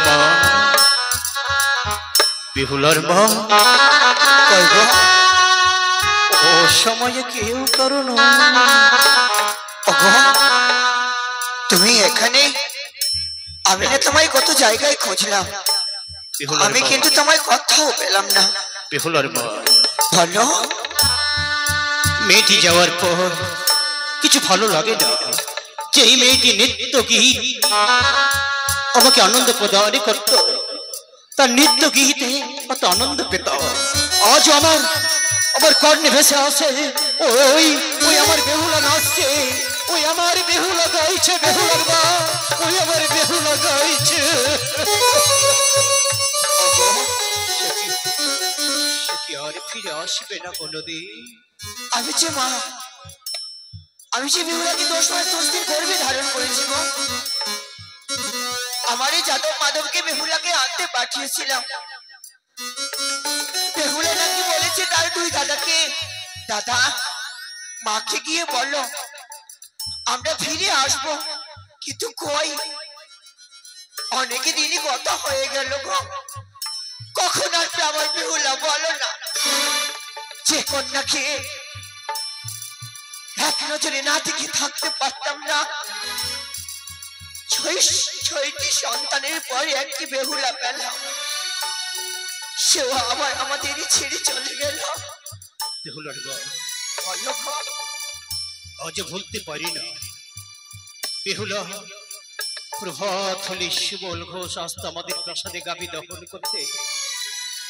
মা বিহুলার মা কইব ও সময়ে কেউ কারণ তুমি এখানে? আমি না তোমায় কত জায়গায় খুঁজলাম, আমি কিন্তু তোমায় কোথাও পেলাম না। বিহুলার মা ভালো মেয়েটি যাওয়ার পর কিছু ভালো লাগে না। যে মেয়েটি নৃত্য গীত আমাকে আনন্দ প্রদান করত, তার নৃত্য গীতে কত আনন্দ পেতাম। আজ আমার কর্ণে ভেসে আসে ওই ওই আমার বেহুলা নাচছে, ওই আমার বেহুলা গাইছে, বেহুলার মা ওই আমার বেহুলা গাইছে। সে কি আর ফিরে আসবে না কোনোদিন? আমি যে মা, আমি যে বেহুলাকে 10 মাস 10 দিন গর্ভে ধারণ করেছি গো। আমার এই যাদব মাধবকে বেহুলাকে আনতে পাঠিয়েছিলাম। বেহুলা নাকি বলেছে তার 2 দাদাকে, দাদা মাকে গিয়ে বলো আমরা ফিরে আসবো। কিন্তু কই, অনেক দিনই কথা হয়ে গেল গো, কখন আসবে আমার বেহুলা বলো না। যে কন্যাকে এক নজরে না দেখে থাকতে পারতাম না, 6টি সন্তানের পর একটি বেহুলা পেলাম, সেও আবার আমাদেরই ছেড়ে চলে গেল। বেহুলার মা আজ ভুলতে পারি না। বেহুলা প্রভাত হলে সুবল ঘোষ আসত আমাদের প্রাসাদে গাভী দহন করতে।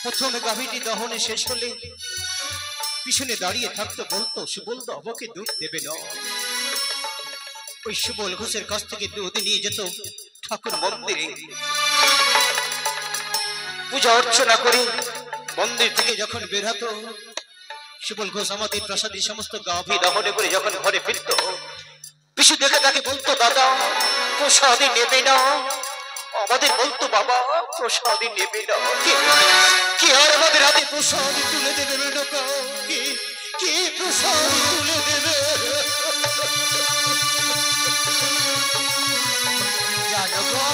প্রথমে গাভীটি দহনে শেষ হলে পিছনে দাঁড়িয়ে থাকতো, বলতো সুবল দা আমাকে দুধ দেবে না। ওই সুবল ঘোষের কাছ থেকে দুধ নিয়ে যেত ঠাকুর মন্দিরে, পূজা অর্চনা করে মন্দির থেকে যখন বের হতো, সুবল ঘোষ আমাদের প্রাসাদে সমস্ত গাভী দহনে করে যখন ঘরে ফিরত, পিছু দেখে তাকে বলতো দাদা প্রসাদী নেবে না। আমাদের বলতো বাবা প্রসাদী নেবে না। কি আর আমাদের হাতে প্রসাদী তুলে দেবে না? কি প্রসাদী তুলে দেবে? জানো গো,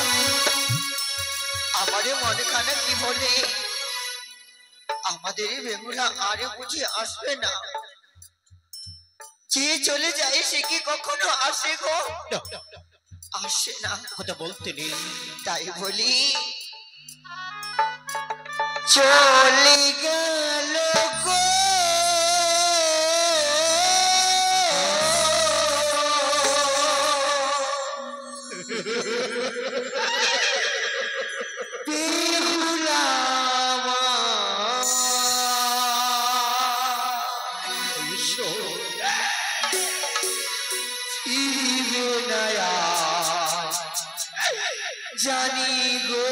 আমাদের মনে খানা কি বলে, আমাদের বেহুলা আরে বুঝি আসবে না। যে চলে যায় সে কি কখনো আসে গো? আসে না। কথা বলতে নেই, তাই বলি চলে গেল গো বেহুলা জানি গো।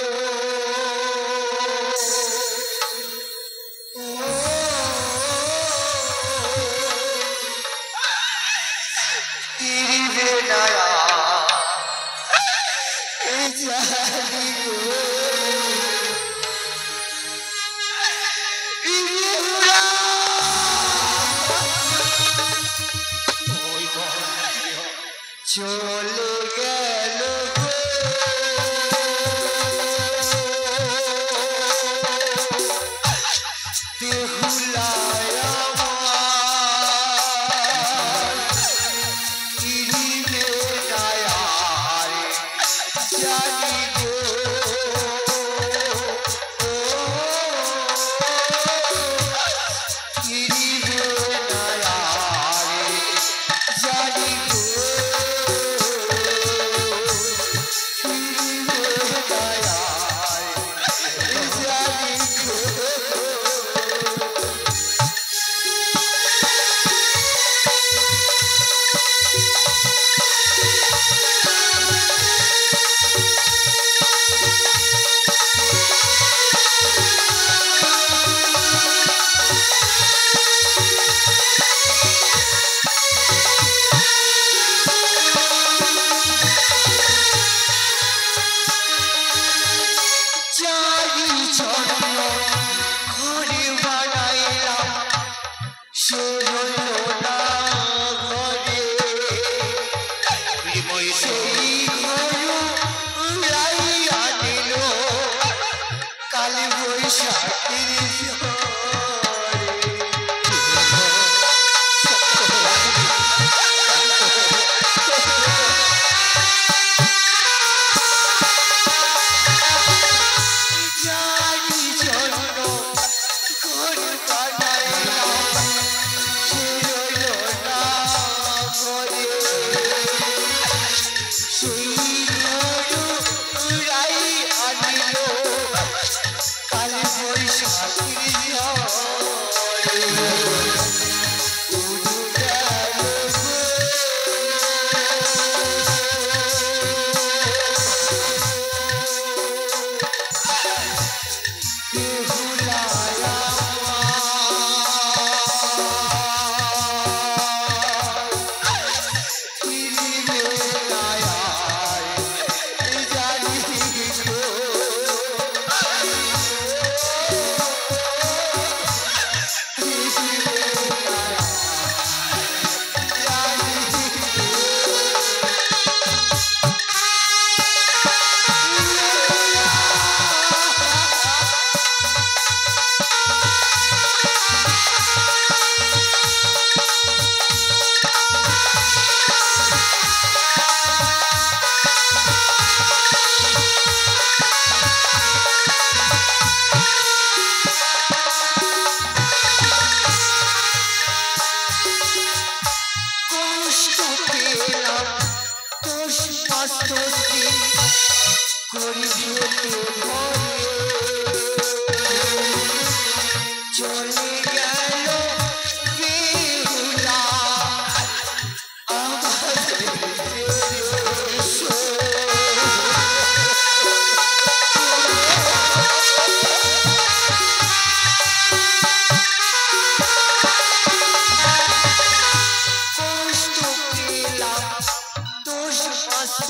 চলে গেল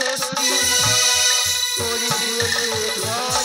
Asti, Ori Bhute Bhai.